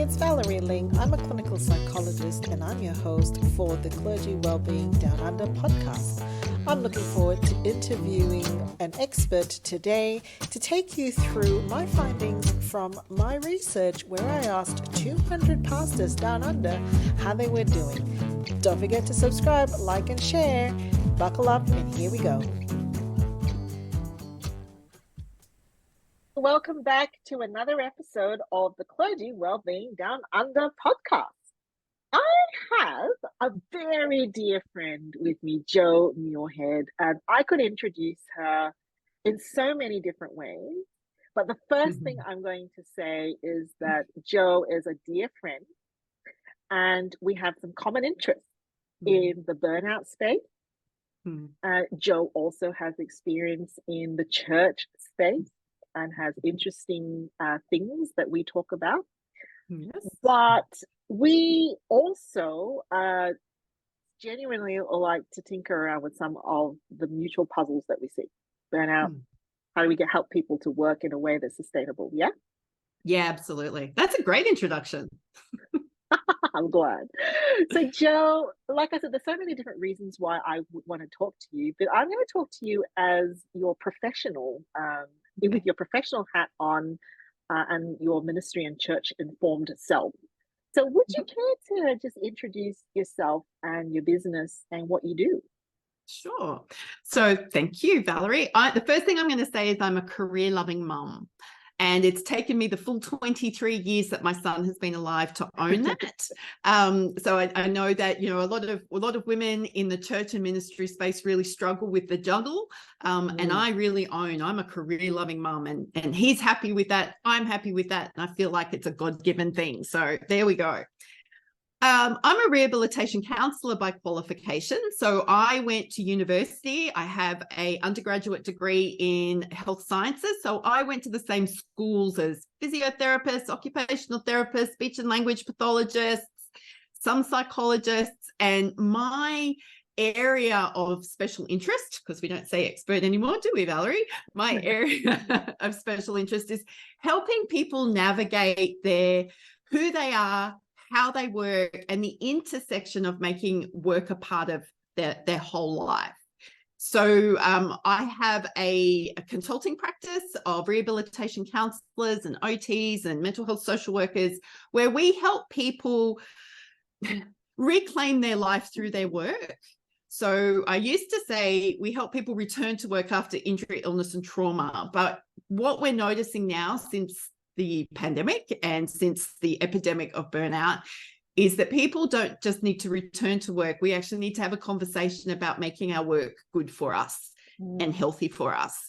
it's Valerie Ling. I'm a clinical psychologist and I'm your host for the Clergy Wellbeing Down Under podcast. I'm looking forward to interviewing an expert today to take you through my findings from my research where I asked 200 pastors down under how they were doing. Don't forget to subscribe, like and share. Buckle up and here we go. Welcome back to another episode of the Clergy Wellbeing Down Under podcast. I have a very dear friend with me, Jo Muirhead, and I could introduce her in so many different ways. But the first thing I'm going to say is that Jo is a dear friend, and we have some common interests in the burnout space. Jo also has experience in the church space and has interesting things that we talk about. Yes. But we also genuinely like to tinker around with some of the mutual puzzles that we see. Burnout, how do we help people to work in a way that's sustainable? Yeah? Yeah, absolutely. That's a great introduction. I'm glad. So, Jo, like I said, there's so many different reasons why I would want to talk to you, but I'm going to talk to you as your professional, with your professional hat on and your ministry and church informed self. So would you care to just introduce yourself and your business and what you do? Sure. So thank you, Valerie. The first thing I'm going to say is I'm a career-loving mum. And it's taken me the full 23 years that my son has been alive to own that. So I know that, a lot of women in the church and ministry space really struggle with the juggle. And I really I'm a career-loving mum, and he's happy with that. I'm happy with that. And I feel like it's a God-given thing. So there we go. I'm a rehabilitation counsellor by qualification. So I went to university. I have an undergraduate degree in health sciences. So I went to the same schools as physiotherapists, occupational therapists, speech and language pathologists, some psychologists, and my area of special interest, because we don't say expert anymore, do we, Valerie? My area of special interest is helping people navigate who they are, how they work, and the intersection of making work a part of their whole life. So I have a consulting practice of rehabilitation counsellors and OTs and mental health social workers, where we help people reclaim their life through their work. So I used to say we help people return to work after injury, illness, and trauma. But what we're noticing now, since the pandemic and since the epidemic of burnout, is that people don't just need to return to work. We actually need to have a conversation about making our work good for us and healthy for us.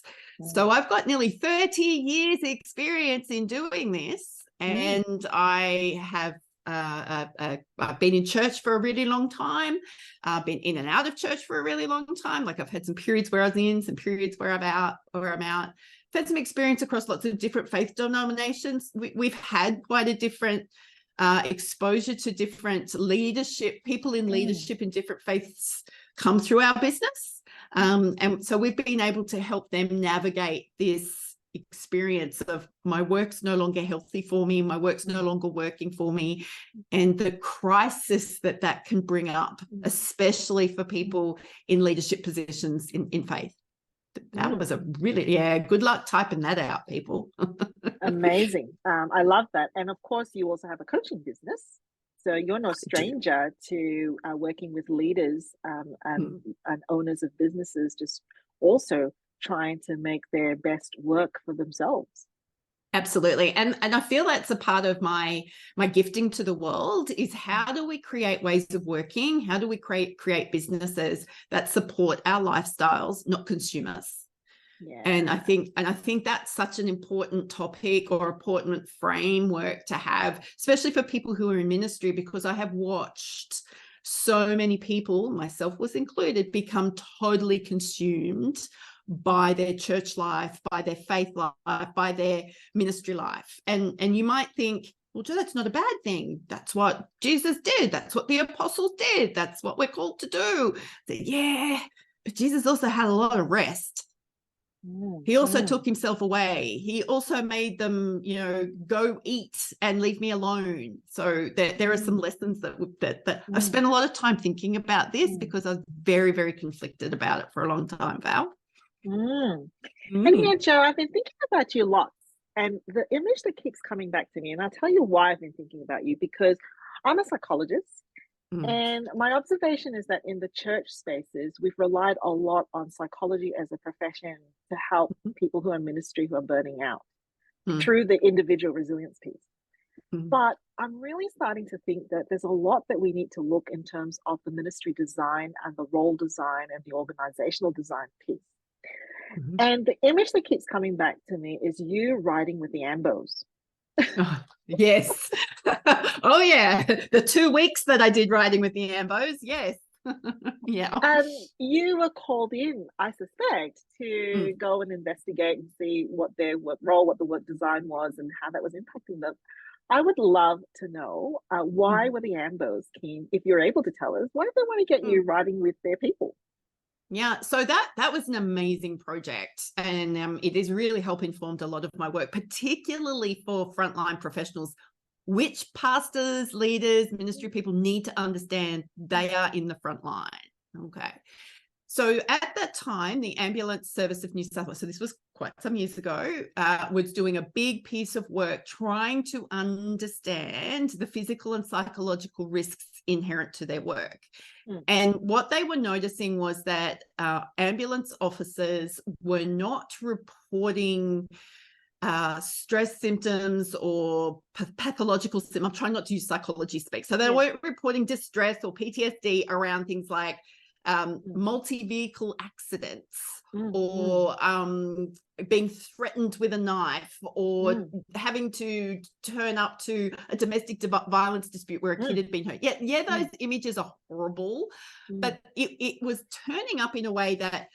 So I've got nearly 30 years experience in doing this, and I have I've been in church for a really long time. I've been in and out of church for a really long time. Like I've had some periods where I was in, some periods where I'm out. I've had some experience across lots of different faith denominations. We've had quite a different exposure to different leadership. People in leadership in different faiths come through our business. And so we've been able to help them navigate this experience of my work's no longer healthy for me, my work's no longer working for me, and the crisis that can bring up, especially for people in leadership positions in faith. That was a really, good luck typing that out, people. Amazing. I love that. And of course, you also have a coaching business. So you're no stranger to working with leaders and owners of businesses, just also trying to make their best work for themselves. Absolutely. And I feel that's a part of my gifting to the world is how do we create ways of working? How do we create businesses that support our lifestyles, not consume us? Yeah. And I think that's such an important topic or important framework to have, especially for people who are in ministry, because I have watched so many people, myself was included, become totally consumed by their church life, by their faith life, by their ministry life. And you might think, well, that's not a bad thing. That's what Jesus did. That's what the apostles did. That's what we're called to do. But Jesus also had a lot of rest. He also took himself away. He also made them, go eat and leave me alone. So there are some lessons that I've spent a lot of time thinking about this because I was very, very conflicted about it for a long time, Val. And yeah, Joe, I've been thinking about you lots. And the image that keeps coming back to me, and I'll tell you why I've been thinking about you, because I'm a psychologist. And my observation is that in the church spaces, we've relied a lot on psychology as a profession to help people who are in ministry who are burning out through the individual resilience piece. But I'm really starting to think that there's a lot that we need to look in terms of the ministry design and the role design and the organizational design piece. And the image that keeps coming back to me is you riding with the ambos. Oh, yes. Oh, yeah. The 2 weeks that I did riding with the ambos. Yes. Yeah. And you were called in, I suspect, to go and investigate and see what the work design was and how that was impacting them. I would love to know why were the ambos keen, if you're able to tell us, why did they want to get you riding with their people? Yeah, so that was an amazing project, and it has really helped informed a lot of my work, particularly for frontline professionals, which pastors, leaders, ministry people need to understand they are in the front line. Okay. So at that time, the Ambulance Service of New South Wales, so this was quite some years ago, was doing a big piece of work trying to understand the physical and psychological risks inherent to their work. And what they were noticing was that ambulance officers were not reporting stress symptoms or pathological symptoms. I'm trying not to use psychology speak. So they weren't reporting distress or PTSD around things like multi-vehicle accidents or being threatened with a knife or having to turn up to a domestic violence dispute where a kid had been hurt. Yeah, those images are horrible, but it was turning up in a way that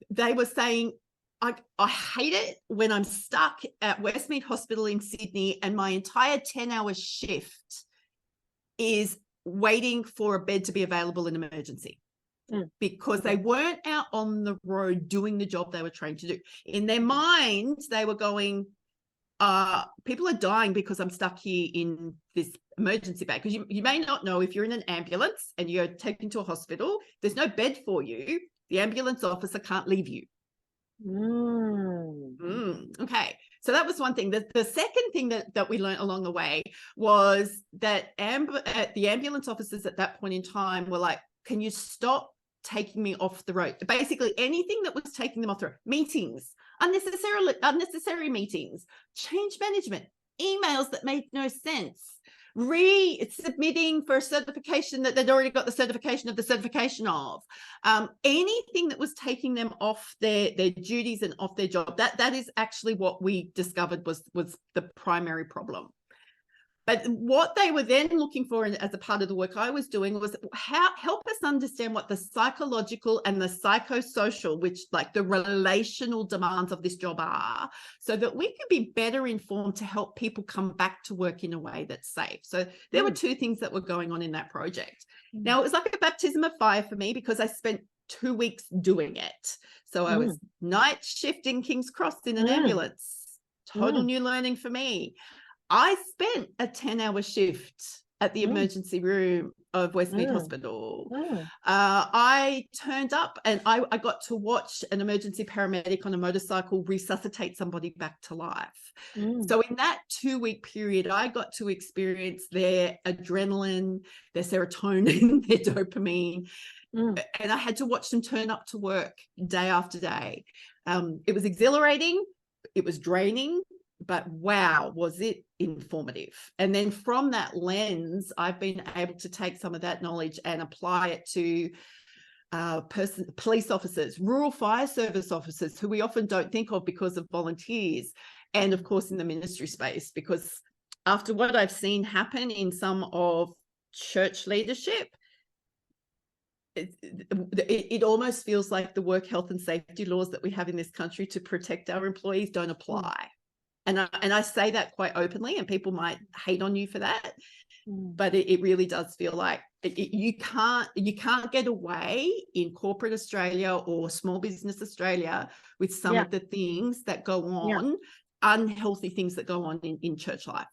they were saying, I hate it when I'm stuck at Westmead Hospital in Sydney and my entire 10-hour shift is waiting for a bed to be available in emergency. Because they weren't out on the road doing the job they were trained to do. In their minds, they were going, people are dying because I'm stuck here in this emergency bay. Because you may not know, if you're in an ambulance and you're taken to a hospital, there's no bed for you. The ambulance officer can't leave you. Okay. So that was one thing. The second thing that we learned along the way was that the ambulance officers at that point in time were like, can you stop taking me off the road? Basically anything that was taking them off the road, meetings, unnecessary meetings, change management, emails that made no sense, resubmitting for a certification that they'd already got the certification of, anything that was taking them off their duties and off their job. That is actually what we discovered was the primary problem. But what they were then looking for as a part of the work I was doing was help us understand what the psychological and the psychosocial, which like the relational demands of this job are, so that we can be better informed to help people come back to work in a way that's safe. So there were two things that were going on in that project. Now, it was like a baptism of fire for me because I spent 2 weeks doing it. So I was night shift in King's Cross in an ambulance. Total new learning for me. I spent a 10-hour shift at the emergency room of Westmead Hospital. I turned up and I got to watch an emergency paramedic on a motorcycle resuscitate somebody back to life. So in that 2-week period, I got to experience their adrenaline, their serotonin, their dopamine, and I had to watch them turn up to work day after day. It was exhilarating. It was draining. But wow, was it informative. And then from that lens, I've been able to take some of that knowledge and apply it to police officers, rural fire service officers, who we often don't think of because of volunteers, and of course in the ministry space, because after what I've seen happen in some of church leadership, it almost feels like the work health and safety laws that we have in this country to protect our employees don't apply. And I say that quite openly, and people might hate on you for that, but it really does feel like you can't get away in corporate Australia or small business Australia with some of the things that go on, unhealthy things that go on in church life.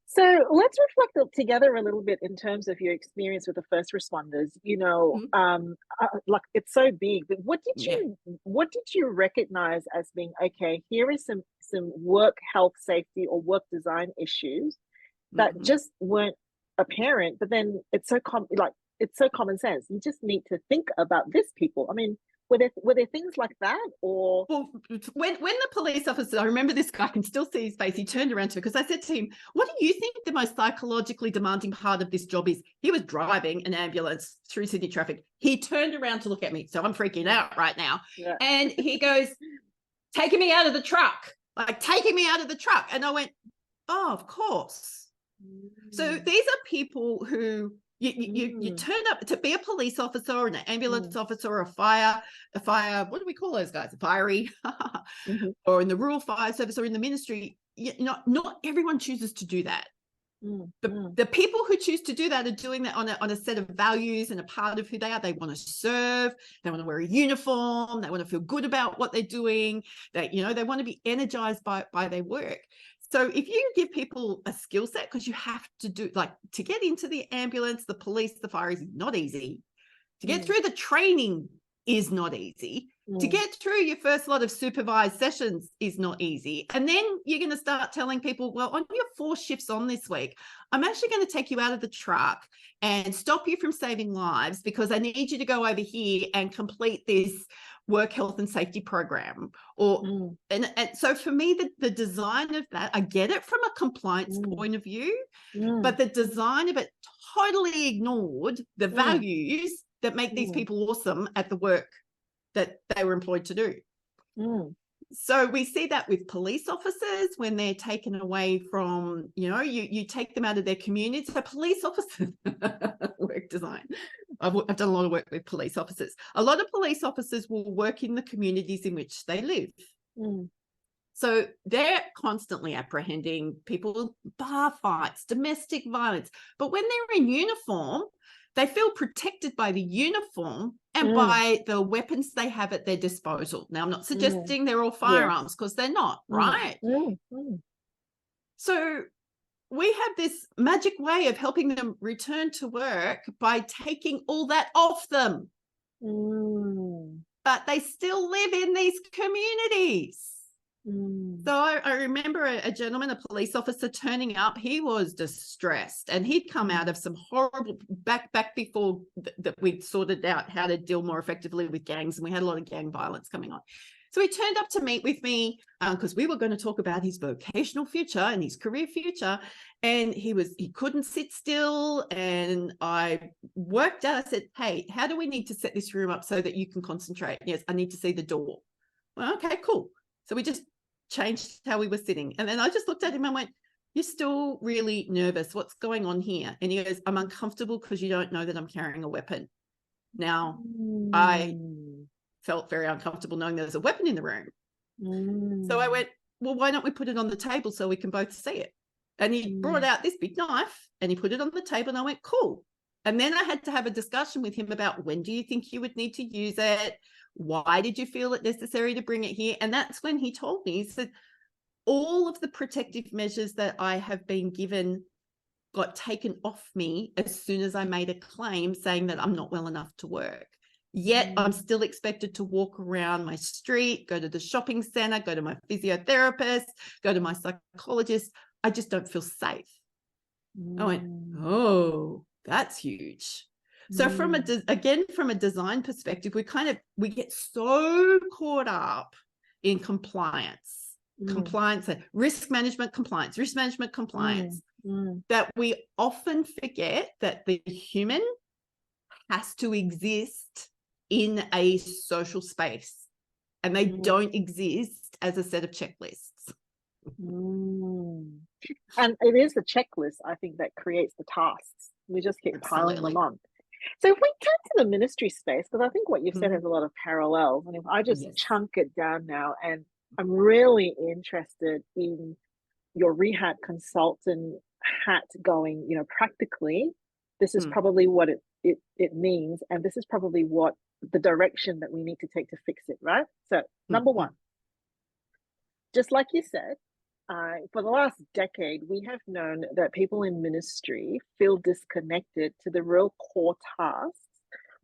So let's reflect together a little bit in terms of your experience with the first responders. Like, it's so big, but what did you recognize as being, okay, here is some work health, safety, or work design issues that just weren't apparent, but then it's so common sense. You just need to think about this, people. I mean, were there things like that? Or when the police officer, I remember this guy, I can still see his face, he turned around to me because I said to him, what do you think the most psychologically demanding part of this job is? He was driving an ambulance through Sydney traffic. He turned around to look at me, so I'm freaking out right now. And he goes, taking me out of the truck, and I went, oh, of course. So these are people who you turn up to be a police officer or an ambulance officer or a fire, what do we call those guys? A fiery, or in the rural fire service or in the ministry. Not everyone chooses to do that. The people who choose to do that are doing that on a set of values and a part of who they are. They want to serve, they want to wear a uniform, they want to feel good about what they're doing, they want to be energized by their work. So if you give people a skill set, because you have to do, like, to get into the ambulance, the police, the fire is not easy. To get through the training is not easy. To get through your first lot of supervised sessions is not easy. And then you're going to start telling people, well, on your 4 shifts on this week, I'm actually going to take you out of the truck and stop you from saving lives because I need you to go over here and complete this work health and safety program. And so for me, the design of that, I get it from a compliance point of view, but the design of it totally ignored the values that make these people awesome at the work that they were employed to do. So we see that with police officers when they're taken away from, you take them out of their community. So police officers, work design. I've done a lot of work with police officers. A lot of police officers will work in the communities in which they live. So they're constantly apprehending people, bar fights, domestic violence. But when they're in uniform, they feel protected by the uniform and by the weapons they have at their disposal. Now, I'm not suggesting they're all firearms because they're not, right? So we have this magic way of helping them return to work by taking all that off them. But they still live in these communities. So I remember a gentleman, a police officer, turning up. He was distressed, and he'd come out of some horrible back before that we'd sorted out how to deal more effectively with gangs, and we had a lot of gang violence coming on. So he turned up to meet with me because we were going to talk about his vocational future and his career future, and he couldn't sit still. And I worked out. I said, "Hey, how do we need to set this room up so that you can concentrate?" Yes, I need to see the door. Well, okay, cool. So we just changed how we were sitting. And then I just looked at him and went, "You're still really nervous. What's going on here?" And he goes, "I'm uncomfortable because you don't know that I'm carrying a weapon." Now, I felt very uncomfortable knowing there's a weapon in the room. So I went, "Well, why don't we put it on the table so we can both see it?" And he brought out this big knife and he put it on the table, and I went, "Cool." And then I had to have a discussion with him about, when do you think you would need to use it? Why did you feel it necessary to bring it here? And that's when he told me, he said, all of the protective measures that I have been given got taken off me as soon as I made a claim saying that I'm not well enough to work. Yet I'm still expected to walk around my street, go to the shopping center, go to my physiotherapist, go to my psychologist. I just don't feel safe. I went, oh, that's huge. So from a design perspective, we get so caught up in compliance, risk management compliance, that we often forget that the human has to exist in a social space, and they don't exist as a set of checklists. And it is the checklist, I think, that creates the tasks. We just keep piling them on. So if we come to the ministry space, because I think what you've said has a lot of parallels, and if I just chunk it down now, and I'm really interested in your rehab consultant hat going, practically, This is probably what it means, and this is probably what the direction that we need to take to fix it, right? So, number one, just like you said, for the last decade, we have known that people in ministry feel disconnected to the real core tasks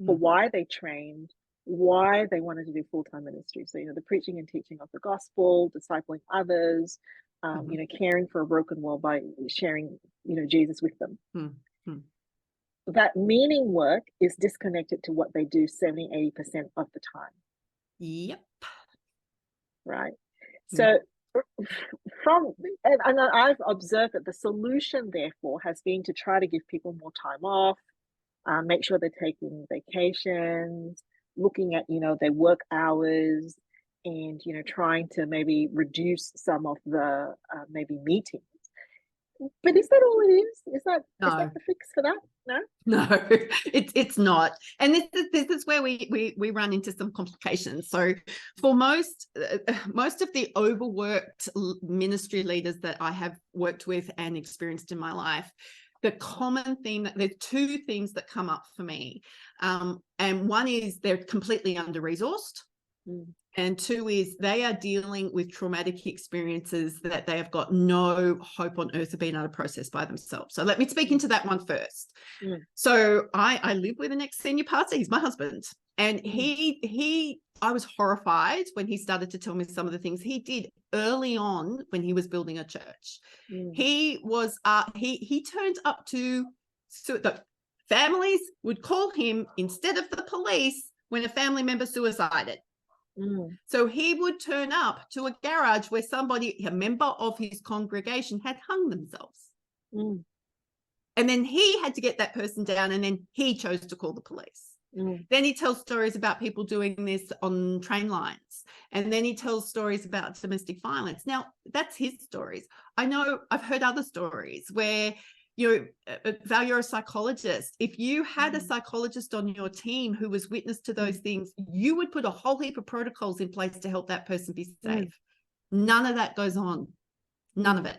for why they trained, why they wanted to do full-time ministry. So, the preaching and teaching of the gospel, discipling others, caring for a broken world by sharing, Jesus with them. That meaning work is disconnected to what they do 70-80% of the time. Yep. Right. So and I've observed that the solution, therefore, has been to try to give people more time off, make sure they're taking vacations, looking at, their work hours, and, trying to maybe reduce some of the maybe meetings. But is that all it is? Is that the fix for that? No, it's not. And this is where we run into some complications. So for most of the overworked ministry leaders that I have worked with and experienced in my life, the common theme that there's two things that come up for me. And one is they're completely under-resourced. And two is they are dealing with traumatic experiences that they have got no hope on earth of being able to process by themselves. So let me speak into that one first. So I live with an ex-senior pastor. He's my husband. And I was horrified when he started to tell me some of the things he did early on when he was building a church. He turned up to, so the families would call him instead of the police when a family member suicided. So he would turn up to a garage where a member of his congregation had hung themselves. And then he had to get that person down, and then he chose to call the police. Then he tells stories about people doing this on train lines. And then he tells stories about domestic violence. Now, that's his stories. I know I've heard other stories where Val, you're a psychologist. If you had a psychologist on your team who was witness to those things, you would put a whole heap of protocols in place to help that person be safe. None of that goes on. None of it.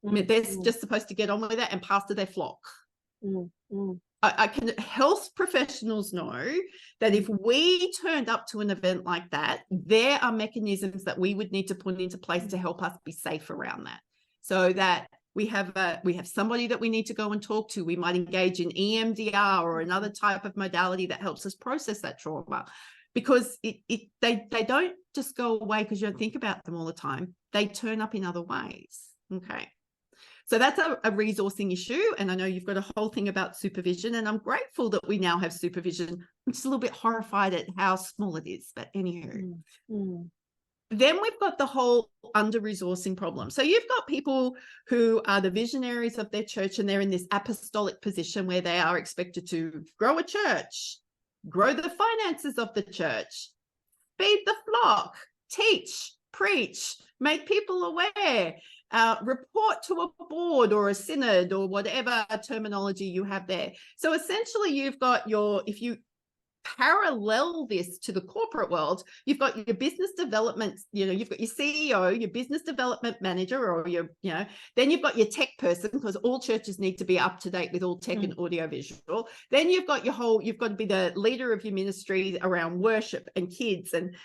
I mean, they're just supposed to get on with it and pastor their flock. Health professionals know that if we turned up to an event like that, there are mechanisms that we would need to put into place to help us be safe around that. So that we have somebody that we need to go and talk to. We might engage in EMDR or another type of modality that helps us process that trauma, because they don't just go away because you don't think about them all the time. They turn up in other ways. Okay. So that's a resourcing issue. And I know you've got a whole thing about supervision, and I'm grateful that we now have supervision. I'm just a little bit horrified at how small it is, but anywho. Then we've got the whole under-resourcing problem. So you've got people who are the visionaries of their church, and they're in this apostolic position where they are expected to grow a church, grow the finances of the church, feed the flock, teach, preach, make people aware, report to a board or a synod or whatever terminology you have there. So essentially you've got if you parallel this to the corporate world, you've got your business development, you've got your CEO, your business development manager, or then you've got your tech person, because all churches need to be up to date with all tech and audio visual. Then you've got you've got to be the leader of your ministry around worship and kids. And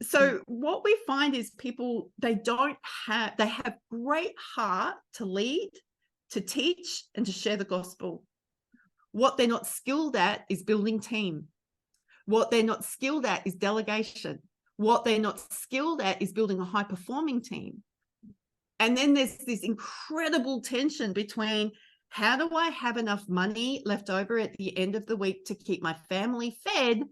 so what we find is people, they have great heart to lead, to teach, and to share the gospel. What they're not skilled at is building team. What they're not skilled at is delegation. What they're not skilled at is building a high-performing team. And then there's this incredible tension between, how do I have enough money left over at the end of the week to keep my family fed?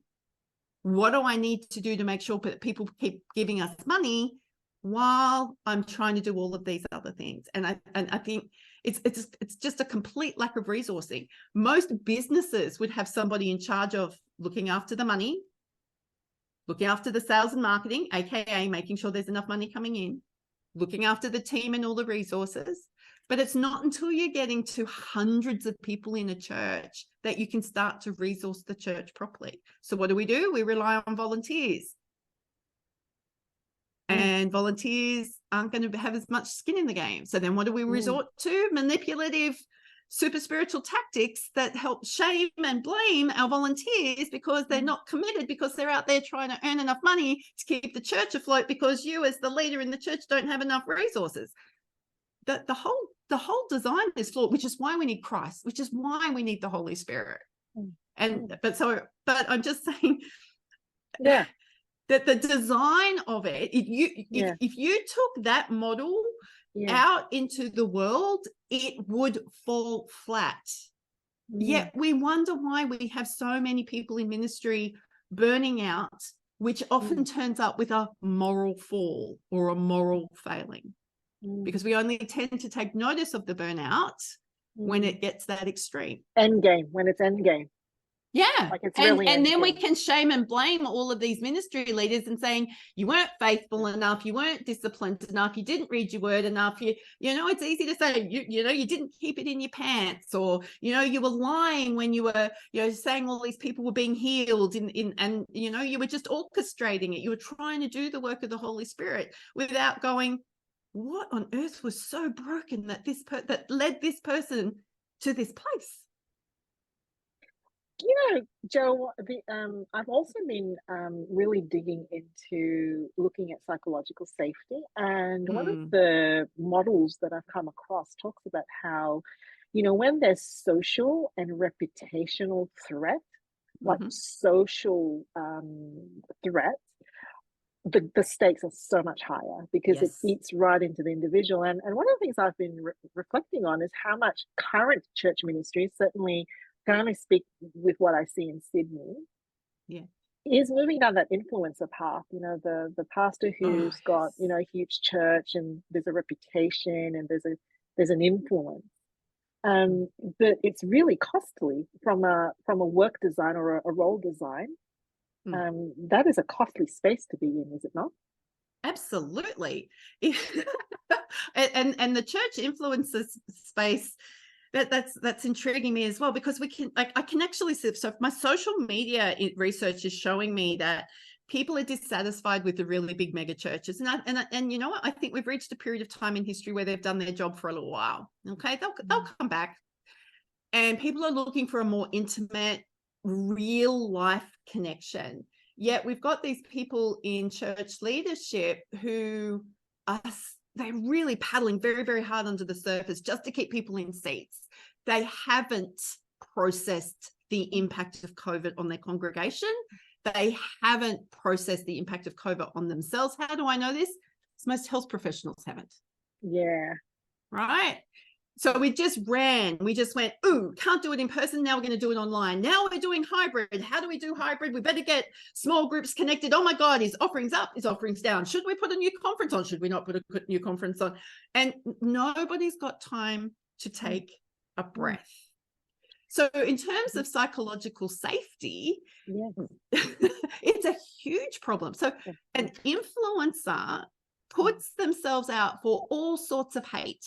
What do I need to do to make sure that people keep giving us money while I'm trying to do all of these other things? And I think it's just a complete lack of resourcing. Most businesses would have somebody in charge of looking after the money, looking after the sales and marketing, aka making sure there's enough money coming in, looking after the team and all the resources. But it's not until you're getting to hundreds of people in a church that you can start to resource the church properly. So what do? We rely on volunteers. And volunteers aren't going to have as much skin in the game. So then what do we resort to? Manipulative super spiritual tactics that help shame and blame our volunteers because they're not committed, because they're out there trying to earn enough money to keep the church afloat, because you as the leader in the church don't have enough resources. The whole design is flawed, which is why we need Christ, which is why we need the Holy Spirit. But I'm just saying, yeah, that the design of it, if you took that model out into the world, it would fall flat. Yet we wonder why we have so many people in ministry burning out, which often turns up with a moral fall or a moral failing, because we only tend to take notice of the burnout when it gets that extreme. When it's end game. Yeah. Like it's really and then we can shame and blame all of these ministry leaders and saying, you weren't faithful enough, you weren't disciplined enough, you didn't read your word enough, you know, it's easy to say, you didn't keep it in your pants, or, you were lying when you were, saying all these people were being healed and, you were just orchestrating it. You were trying to do the work of the Holy Spirit without going, what on earth was so broken that that led this person to this place? Joe, I've also been really digging into looking at psychological safety, and one of the models that I've come across talks about how, when there's social and reputational threat, like social threats, the stakes are so much higher because it eats right into the individual. And one of the things I've been reflecting on is how much current church ministry, certainly can only speak with what I see in Sydney, is moving down that influencer path. The pastor who's got a huge church and there's a reputation and there's an influence, but it's really costly from a work design or a role design. That is a costly space to be in, is it not? Absolutely. and the church influencer space, that's intriguing me as well, because I can actually see, so my social media research is showing me that people are dissatisfied with the really big mega churches, and you know what, I think we've reached a period of time in history where they've done their job for a little while. Okay, they'll come back, and people are looking for a more intimate, real life connection. Yet we've got these people in church leadership who they're really paddling very, very hard under the surface just to keep people in seats. They haven't processed the impact of COVID on their congregation. They haven't processed the impact of COVID on themselves. How do I know this? Because most health professionals haven't. Yeah. Right? So we just went, can't do it in person. Now we're going to do it online. Now we're doing hybrid. How do we do hybrid? We better get small groups connected. Oh my God, is offerings up? Is offerings down? Should we put a new conference on? Should we not put a new conference on? And nobody's got time to take a breath. So in terms of psychological safety, it's a huge problem. So an influencer puts themselves out for all sorts of hate.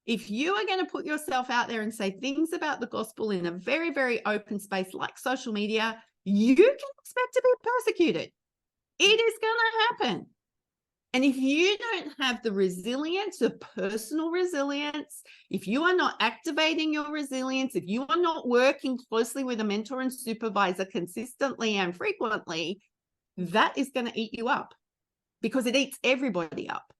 If you are going to put yourself out there and say things about the gospel in a very, very open space like social media, you can expect to be persecuted. It is going to happen. And if you don't have the resilience, the personal resilience, if you are not activating your resilience, if you are not working closely with a mentor and supervisor consistently and frequently, that is going to eat you up, because it eats everybody up.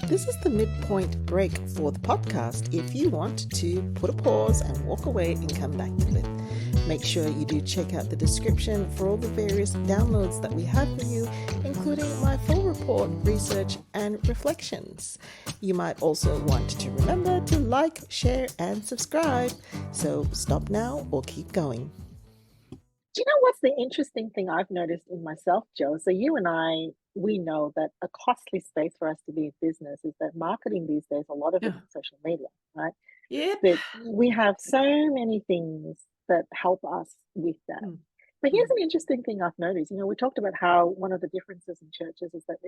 This is the midpoint break for the podcast. If you want to put a pause and walk away and come back to it, make sure you do check out the description for all the various downloads that we have for you, including my full report, research, and reflections. You might also want to remember to like, share, and subscribe. So stop now or keep going. Do you know what's the interesting thing I've noticed in myself, Joe? So you and I, we know that a costly space for us to be in business is that marketing these days, a lot of it is social media, right? Yeah. But we have so many things that help us with that. But here's an interesting thing I've noticed. We talked about how one of the differences in churches is that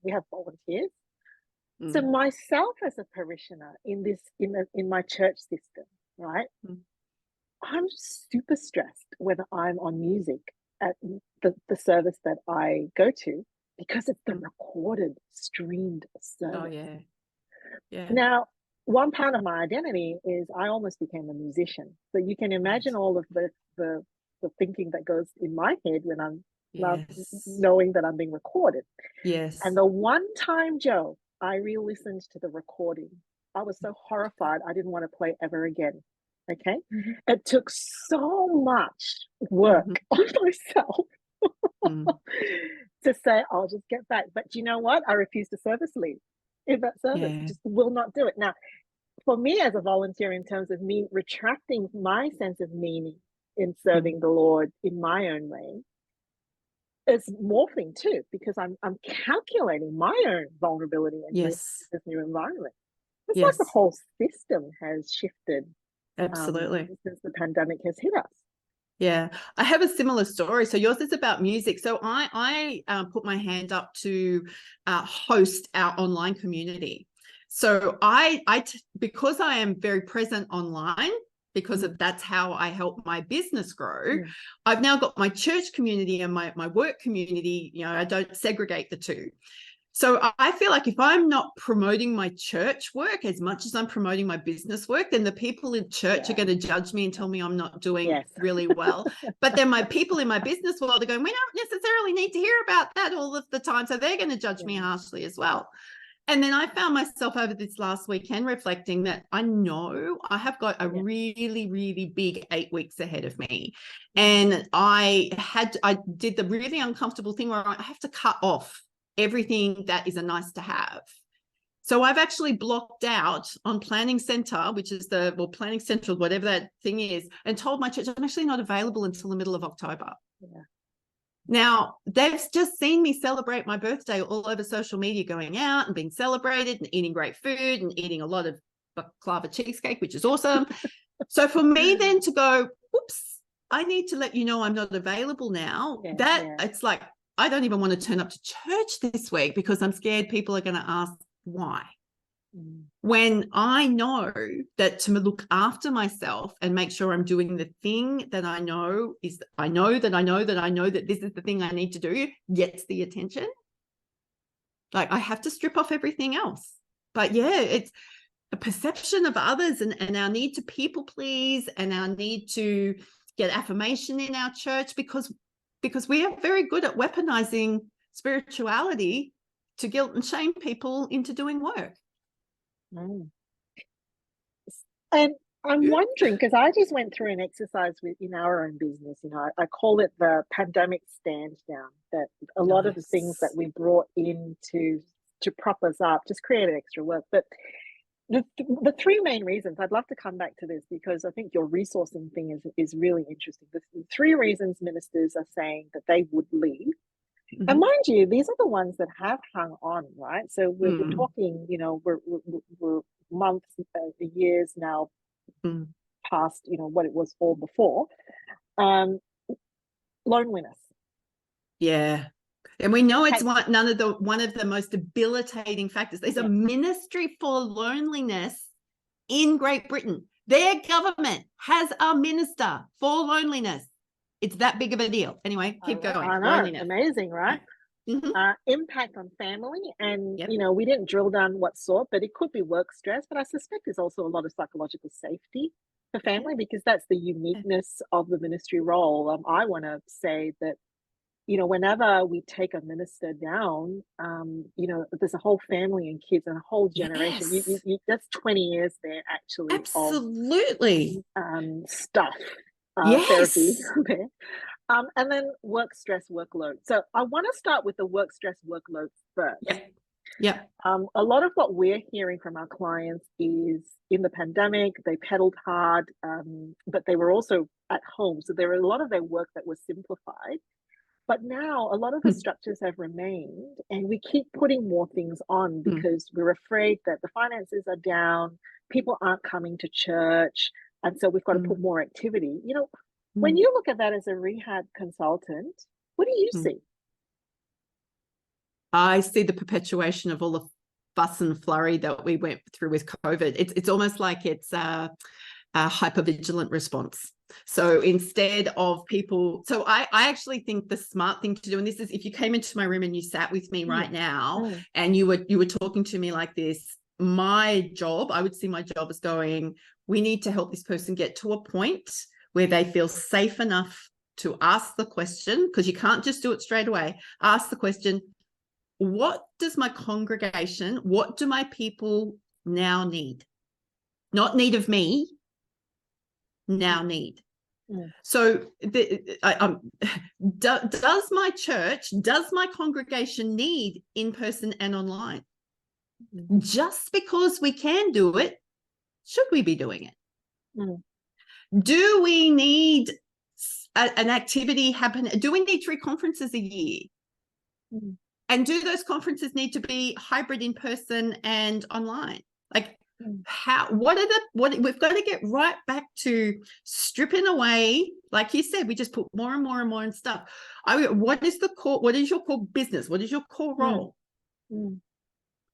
we have volunteers. So myself as a parishioner in my church system, right? I'm super stressed whether I'm on music at the service that I go to, because it's the recorded, streamed service. Oh, yeah. Now, one part of my identity is I almost became a musician. So you can imagine all of the thinking that goes in my head when I'm not Yes. knowing that I'm being recorded. Yes. And the one time, Joe, I re-listened to the recording, I was so horrified I didn't want to play ever again. Okay. Mhm. It took so much work on myself to say, I'll just get back. But you know what? I refuse to service leave in that service. Yeah. Just will not do it. Now, for me as a volunteer, in terms of me retracting my sense of meaning in serving the Lord in my own way, it's morphing too, because I'm calculating my own vulnerability and risk Yes. in this new environment. It's like the Yes. whole system has shifted Absolutely. since the pandemic has hit us. Yeah, I have a similar story. So yours is about music. So I put my hand up to host our online community. So because I am very present online, because that's how I help my business grow, I've now got my church community and my work community. You know, I don't segregate the two. So I feel like if I'm not promoting my church work as much as I'm promoting my business work, then the people in church are going to judge me and tell me I'm not doing really well. But then my people in my business world are going, we don't necessarily need to hear about that all of the time. So they're going to judge me harshly as well. And then I found myself over this last weekend reflecting that I know I have got a really, really big 8 weeks ahead of me. And I did the really uncomfortable thing where I have to cut off everything that is a nice to have. So I've actually blocked out on Planning Center, which is Planning Central, whatever that thing is, and told my church I'm actually not available until the middle of October. Yeah. Now, they've just seen me celebrate my birthday all over social media, going out and being celebrated and eating great food and eating a lot of baklava cheesecake, which is awesome. So for me then to go, oops, I need to let you know I'm not available now. It's like, I don't even want to turn up to church this week because I'm scared people are going to ask why. When I know that to look after myself and make sure I'm doing the thing that I know is, I know that this is the thing I need to do, gets the attention. Like I have to strip off everything else. But yeah, it's a perception of others and our need to people please and our need to get affirmation in our church because we are very good at weaponizing spirituality to guilt and shame people into doing work. And I'm wondering, because I just went through an exercise in our own business, you know, I call it the pandemic stand down, that a lot of the things that we brought in to prop us up just created extra work. But the three main reasons, I'd love to come back to this because I think your resourcing thing is really interesting. The three reasons ministers are saying that they would leave. And mind you, these are the ones that have hung on, right? So we're talking, you know, we're months, years now past, you know, what it was all before. Loneliness. Yeah. And we know it's one of the most debilitating factors. There's a ministry for loneliness in Great Britain. Their government has a minister for loneliness. It's that big of a deal. Anyway, keep going. I know. Loneliness. Amazing, right? Impact on family. And, you know, we didn't drill down what sort, but it could be work stress. But I suspect there's also a lot of psychological safety for family because that's the uniqueness of the ministry role. I want to say that, you know, whenever we take a minister down, you know, there's a whole family and kids and a whole generation. You that's 20 years there, actually. Absolutely. Of stuff, therapy there. And then work stress, workload. So I want to start with the work stress, workload first. Yeah. A lot of what we're hearing from our clients is in the pandemic, they pedaled hard, but they were also at home. So there were a lot of their work that was simplified. But now a lot of the structures have remained and we keep putting more things on because we're afraid that the finances are down, people aren't coming to church. And so we've got to put more activity. You know, when you look at that as a rehab consultant, what do you see? I see the perpetuation of all the fuss and flurry that we went through with COVID. It's almost like it's a hypervigilant response. So instead of people, so I actually think the smart thing to do, and this is if you came into my room and you sat with me right now and you were talking to me like this, my job, I would see my job as going, we need to help this person get to a point where they feel safe enough to ask the question, because you can't just do it straight away. Ask the question, what does my congregation, what do my people now need? Not need of me, now need. Mm. So does my church, does my congregation need in-person and online? Mm. Just because we can do it, should we be doing it? Mm. Do we need an activity happen? Do we need 3 conferences a year? Mm. And do those conferences need to be hybrid, in person and online? Like, we've got to get right back to stripping away, like you said, we just put more and more and more in stuff. What is your core business? What is your core role? Mm.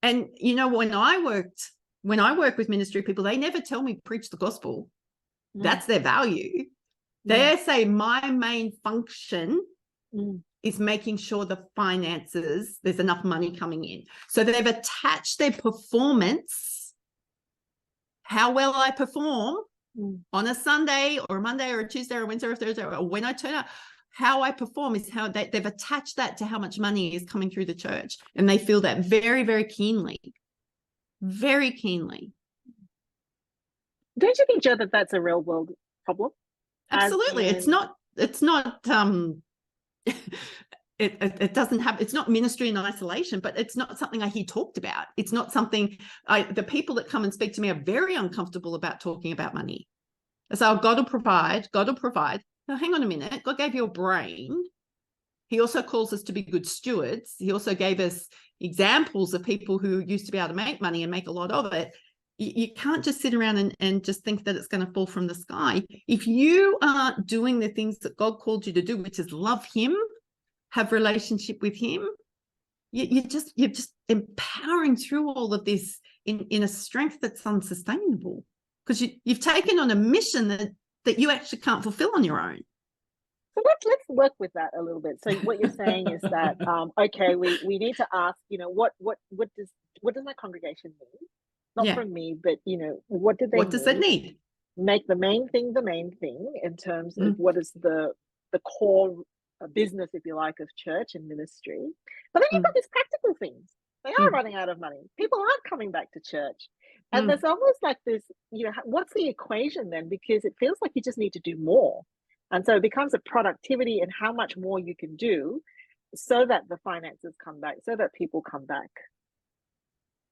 And you know, when I work with ministry people, they never tell me preach the gospel. That's their value. They say my main function is making sure the finances, there's enough money coming in. So they've attached their performance, how well I perform on a Sunday or a Monday or a Tuesday or a Wednesday or a Thursday, or when I turn up, how I perform is how they've attached that to how much money is coming through the church. And they feel that very, very keenly. Very keenly. Don't you think, Jo, that that's a real world problem? Absolutely. It's not it doesn't have, it's not ministry in isolation, but it's not something I hear talked about. It's not something the people that come and speak to me are very uncomfortable about talking about money. So God will provide. Now, hang on a minute. God gave you a brain. He also calls us to be good stewards. He also gave us examples of people who used to be able to make money and make a lot of it. You can't just sit around and just think that it's going to fall from the sky. If you are doing the things that God called you to do, which is love him, have relationship with him, you're just empowering through all of this in a strength that's unsustainable, because you've taken on a mission that you actually can't fulfill on your own. So let's work with that a little bit. So what you're saying is that okay, we need to ask, what does my congregation need? Not from me, but what do they What does it need? Make the main thing in terms of what is the core business, if you like, of church and ministry. But then you've got these practical things. They are running out of money. People aren't coming back to church. And there's almost like this, what's the equation then? Because it feels like you just need to do more. And so it becomes a productivity and how much more you can do so that the finances come back, so that people come back.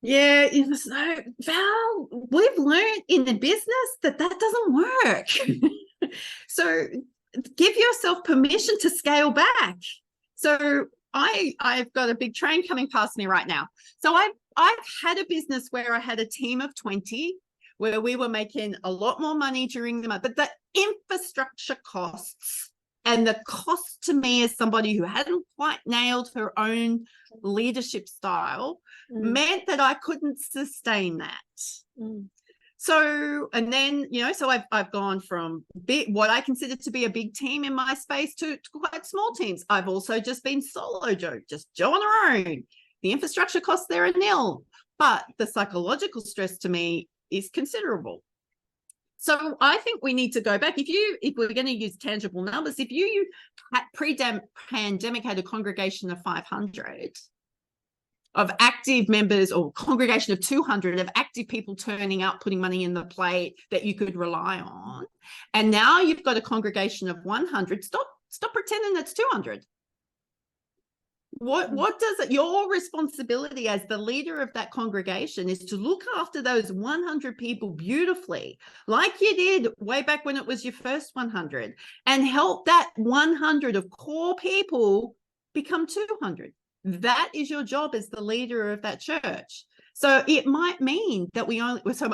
Yeah, so Val, we've learned in the business that doesn't work. So give yourself permission to scale back. So I've got a big train coming past me right now. So I've had a business where I had a team of 20, where we were making a lot more money during the month, but the infrastructure costs and the cost to me as somebody who hadn't quite nailed her own leadership style meant that I couldn't sustain that. So, and then, so I've gone from what I consider to be a big team in my space to quite small teams. I've also just been solo just Jo on her own. The infrastructure costs there are nil, but the psychological stress to me is considerable. So I think we need to go back. If we're going to use tangible numbers, if you pre-pandemic had a congregation of 500 of active members, or congregation of 200 of active people turning up, putting money in the plate that you could rely on, and now you've got a congregation of 100, stop pretending that's 200. What does it? Your responsibility as the leader of that congregation is to look after those 100 people beautifully, like you did way back when it was your first 100, and help that 100 of core people become 200. That is your job as the leader of that church. So it might mean that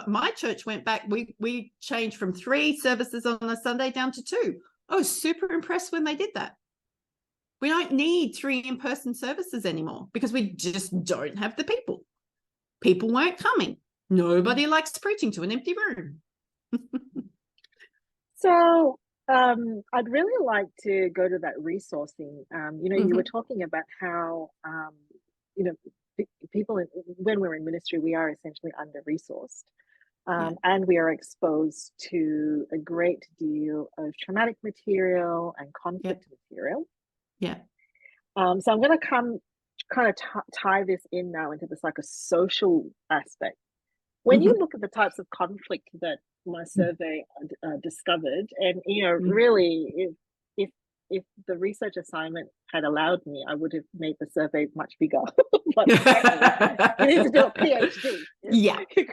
my church went back, we changed from 3 services on a Sunday down to 2. I was super impressed when they did that. We don't need 3 in-person services anymore because we just don't have the people. People weren't coming. Nobody likes preaching to an empty room. So I'd really like to go to that resourcing. You were talking about how, people when we're in ministry, we are essentially under-resourced. And we are exposed to a great deal of traumatic material and conflict material. Yeah. So I'm going to kind of tie this in now into the psychosocial aspect. When you look at the types of conflict that my survey discovered, and really, if the research assignment had allowed me, I would have made the survey much bigger. But you need to do a PhD. Yeah. You're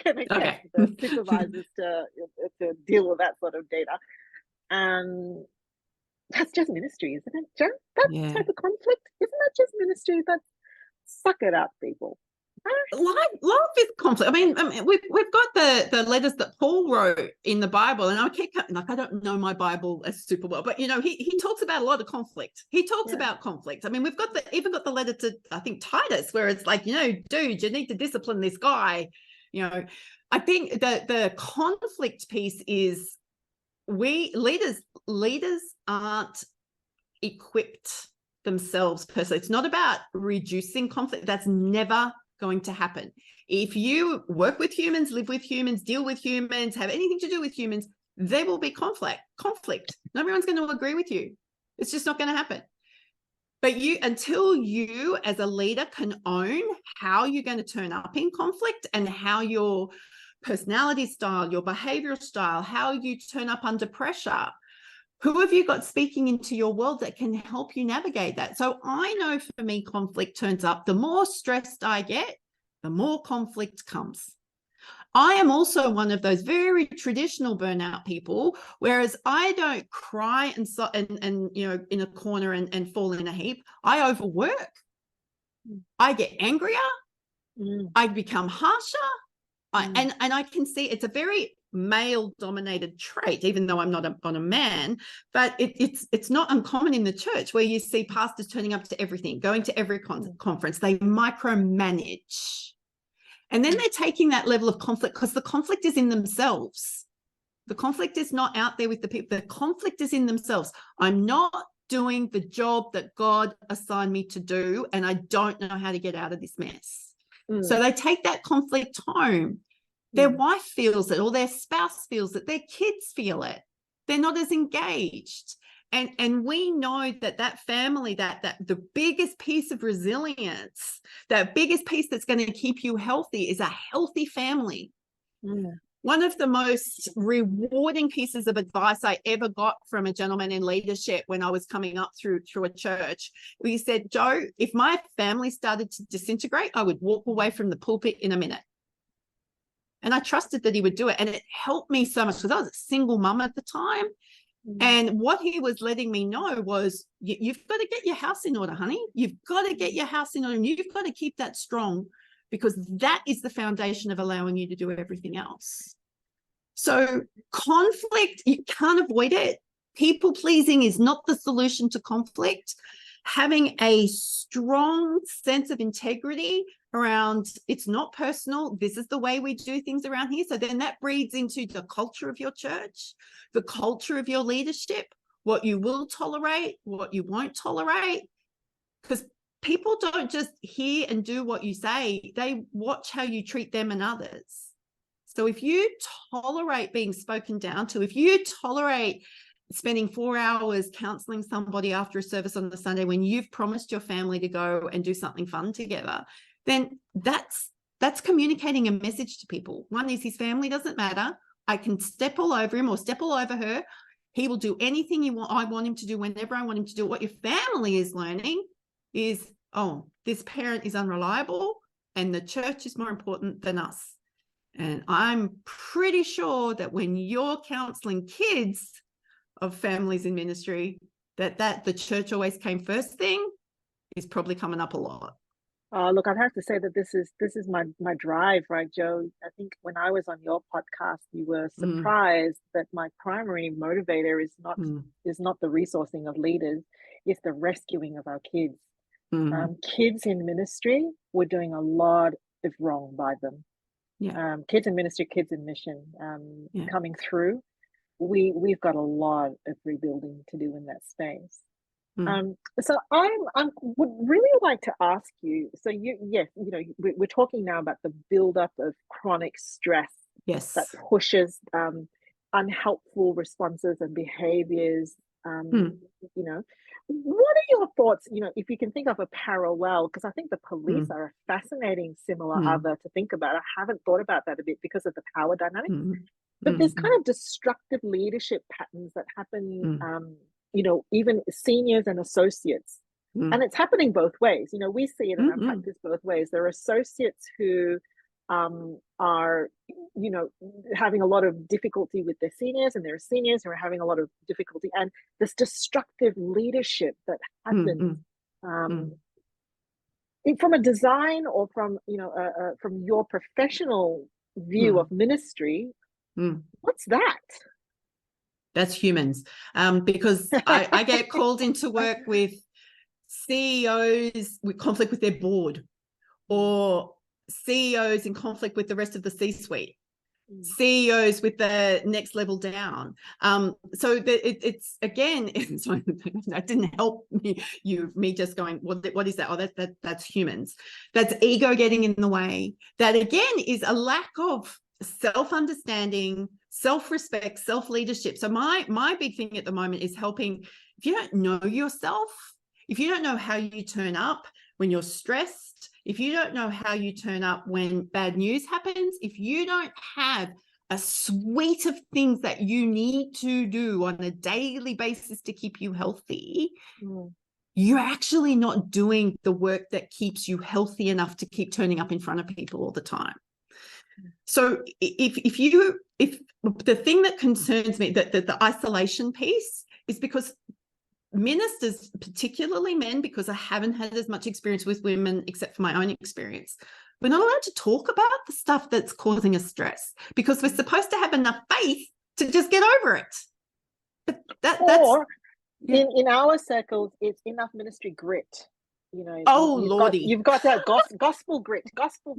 going to get the supervisors to deal with that sort of data. That's just ministry, isn't it, Joe? That type of conflict, isn't that just ministry? That's suck it up, people. Life is conflict. I mean we've got the letters that Paul wrote in the Bible, and I don't know my Bible as super well, but he talks about a lot of conflict. He talks about conflict. I mean, we've got even got the letter to, I think, Titus, where it's like, dude, you need to discipline this guy. I think the conflict piece is leaders aren't equipped themselves personally. It's not about reducing conflict. That's never going to happen. If you work with humans, live with humans, deal with humans, have anything to do with humans, there will be conflict. Not everyone's going to agree with you. It's just not going to happen. But until you as a leader can own how you're going to turn up in conflict and how your personality style, your behavioral style, how you turn up under pressure, who have you got speaking into your world that can help you navigate that? So I know for me, conflict turns up. The more stressed I get, the more conflict comes. I am also one of those very traditional burnout people, whereas I don't cry and in a corner and fall in a heap. I overwork. I get angrier. I become harsher. And I can see it's a very male-dominated trait, even though I'm not a man, but it's not uncommon in the church where you see pastors turning up to everything, going to every conference. They micromanage. And then they're taking that level of conflict because the conflict is in themselves. The conflict is not out there with the people. The conflict is in themselves. I'm not doing the job that God assigned me to do, and I don't know how to get out of this mess. So they take that conflict home. Their wife feels it, or their spouse feels it, their kids feel it. They're not as engaged. And we know that family, that the biggest piece of resilience, that biggest piece that's going to keep you healthy is a healthy family. One of the most rewarding pieces of advice I ever got from a gentleman in leadership when I was coming up through a church, he said, Joe, if my family started to disintegrate, I would walk away from the pulpit in a minute. And I trusted that he would do it. And it helped me so much because I was a single mum at the time. And what he was letting me know was, you've got to get your house in order, honey. You've got to get your house in order, and you've got to keep that strong, because that is the foundation of allowing you to do everything else. So conflict, you can't avoid it. People pleasing is not the solution to conflict. Having a strong sense of integrity around, it's not personal, this is the way we do things around here. So then that breeds into the culture of your church, the culture of your leadership, what you will tolerate, what you won't tolerate, because people don't just hear and do what you say, they watch how you treat them and others. So if you tolerate being spoken down to, if you tolerate spending 4 hours counseling somebody after a service on the Sunday when you've promised your family to go and do something fun together, then that's communicating a message to people. One is, his family doesn't matter. I can step all over him or step all over her. He will do anything I want him to do whenever I want him to do it. What your family is learning is, oh, this parent is unreliable and the church is more important than us. And I'm pretty sure that when you're counseling kids of families in ministry, that the church always came first thing is probably coming up a lot. Look, I'd have to say that this is my drive, right, Joe? I think when I was on your podcast, you were surprised that my primary motivator is not the resourcing of leaders, it's the rescuing of our kids. Kids in ministry, we're doing a lot of wrong by them. Kids in ministry, kids in mission, coming through. We've got a lot of rebuilding to do in that space. So I would really like to ask you. So we're talking now about the buildup of chronic stress Yes. that pushes unhelpful responses and behaviors. You know, what are your thoughts? If you can think of a parallel, because I think the police are a fascinating similar other to think about. I haven't thought about that a bit because of the power dynamic, but there's kind of destructive leadership patterns that happen. Even seniors and associates. And it's happening both ways. We see it in our practice both ways. There are associates who are, having a lot of difficulty with their seniors, and there are seniors who are having a lot of difficulty. And this destructive leadership that happens from a design or from your professional view of ministry, what's that? That's humans. Because I get called into work with CEOs with conflict with their board, or CEOs in conflict with the rest of the C-suite, CEOs with the next level down. So it's again, that didn't help me just going, what is that? Oh, that's humans. That's ego getting in the way. That again is a lack of self-understanding, self-respect, self-leadership. So my big thing at the moment is helping. If you don't know yourself, if you don't know how you turn up when you're stressed, if you don't know how you turn up when bad news happens, if you don't have a suite of things that you need to do on a daily basis to keep you healthy, you're actually not doing the work that keeps you healthy enough to keep turning up in front of people all the time. So if the thing that concerns me, that the isolation piece, is because ministers, particularly men, because I haven't had as much experience with women except for my own experience, we're not allowed to talk about the stuff that's causing us stress, because we're supposed to have enough faith to just get over it. But in our circles, it's enough ministry grit. You've got that gospel grit. Gospel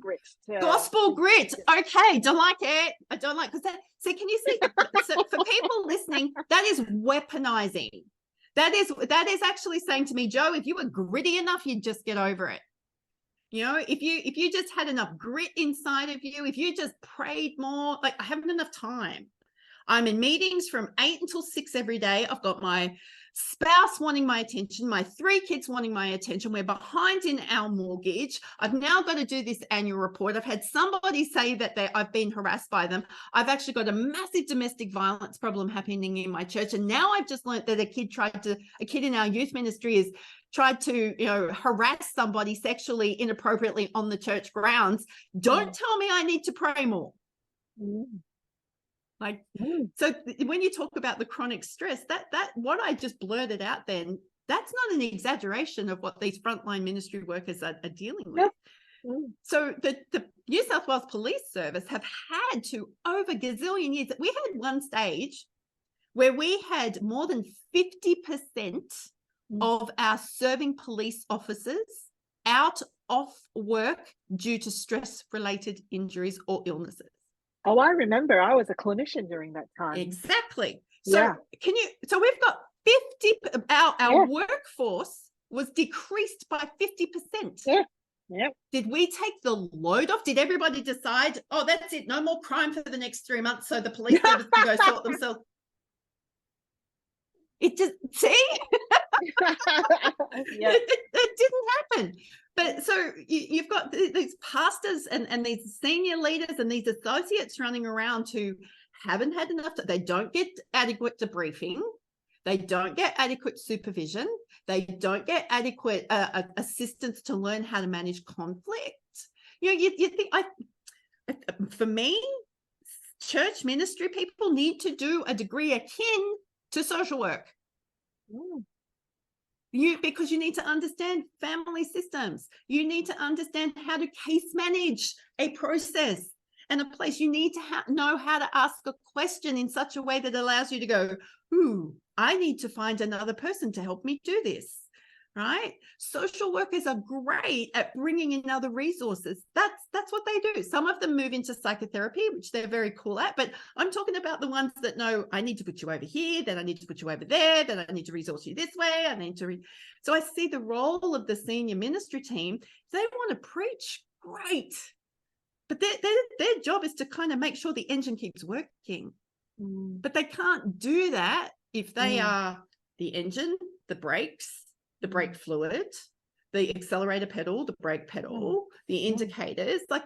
grit. Okay, don't like it. I don't like, because so can you see? So for people listening, that is weaponizing. That is actually saying to me, Joe, if you were gritty enough, you'd just get over it. If you just had enough grit inside of you, if you just prayed more, like, I haven't enough time. I'm in meetings from 8 until 6 every day. I've got my spouse wanting my attention, my 3 kids wanting my attention. We're behind in our mortgage. I've now got to do this annual report. I've had somebody say that I've been harassed by them. I've actually got a massive domestic violence problem happening in my church. And now I've just learned that a kid in our youth ministry has tried to, harass somebody sexually inappropriately on the church grounds. Don't tell me I need to pray more. So when you talk about the chronic stress, that what I just blurted out then, that's not an exaggeration of what these frontline ministry workers are dealing with. So the New South Wales Police Service have had to, over gazillion years, we had one stage where we had more than 50% of our serving police officers out off work due to stress-related injuries or illnesses. Oh, I remember. I was a clinician during that time. Exactly. So so we've got 50, our workforce was decreased by 50%. Yeah. Did we take the load off? Did everybody decide, oh, that's it, no more crime for the next 3 months, so the police service can go sort themselves? It just, see? It didn't happen. But so you've got these pastors and these senior leaders and these associates running around who haven't had enough. They don't get adequate debriefing. They don't get adequate supervision. They don't get adequate assistance to learn how to manage conflict. You think, for me, church ministry people need to do a degree akin to social work. Because you need to understand family systems. You need to understand how to case manage a process and a place. You need to know how to ask a question in such a way that allows you to go, I need to find another person to help me do this. right? Social workers are great at bringing in other resources. That's what they do. Some of them move into psychotherapy, which they're very cool at, but I'm talking about the ones that know, I need to put you over here, then I need to put you over there, then I need to resource you this way, I need to so I see the role of the senior ministry team. They want to preach, great, but their job is to kind of make sure the engine keeps working. But they can't do that if they are the engine, the brakes, the brake fluid, the accelerator pedal, the brake pedal, the indicators, like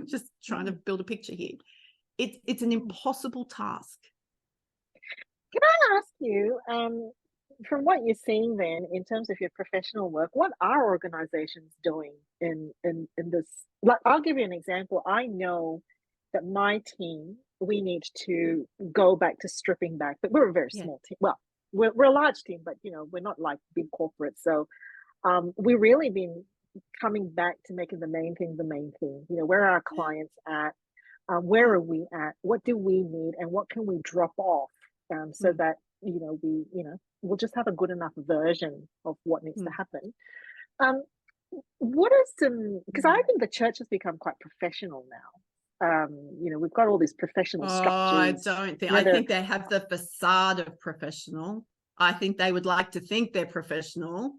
just trying to build a picture here. It's an impossible task. Can I ask you, from what you're seeing then, in terms of your professional work, what are organizations doing in this? Like, I'll give you an example. I know that my team, we need to go back to stripping back, but we're a very small team. Well, we're a large team, but we're not like big corporates. So we've really been coming back to making the main thing the main thing. Where are our clients at? Where are we at? What do we need, and what can we drop off so that we'll just have a good enough version of what needs to happen. What are some? Because I think the church has become quite professional now. We've got all these professional structures. I think they have the facade of professional. I think they would like to think they're professional,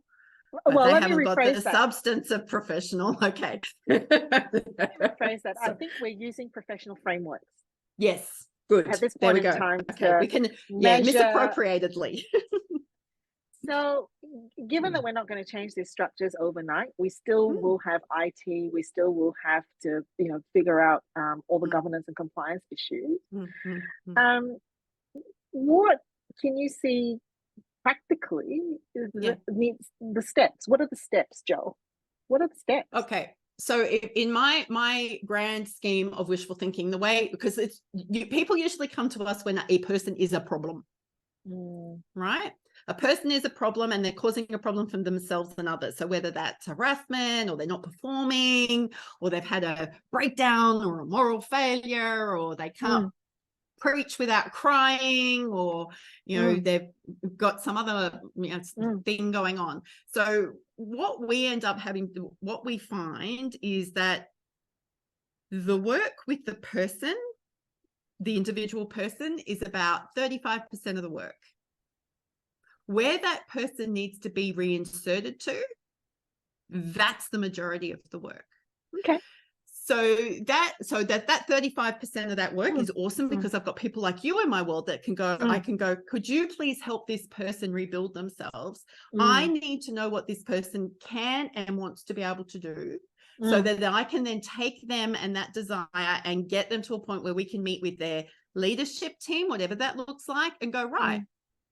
but well, they let me haven't got rephrase the that. substance of professional. Okay. Let me rephrase that. I think we're using professional frameworks. Yes, good. At this point in time, okay, we can measure, misappropriatedly. So, given that we're not going to change these structures overnight, we still will have IT. We still will have to, figure out all the governance and compliance issues. What can you see practically needs the steps? What are the steps, Jo? What are the steps? Okay. So in my grand scheme of wishful thinking, the way, because people usually come to us when a person is a problem, right? A person is a problem and they're causing a problem for themselves and others. So whether that's harassment, or they're not performing, or they've had a breakdown or a moral failure, or they can't preach without crying, or they've got some other thing going on. So what we find is that the work with the person, the individual person, is about 35% of the work. Where that person needs to be reinserted to, that's the majority of the work. Okay. So that 35% of that work is awesome, because I've got people like you in my world that can go, I can go, could you please help this person rebuild themselves? I need to know what this person can and wants to be able to do, so that I can then take them and that desire and get them to a point where we can meet with their leadership team, whatever that looks like, and go, right,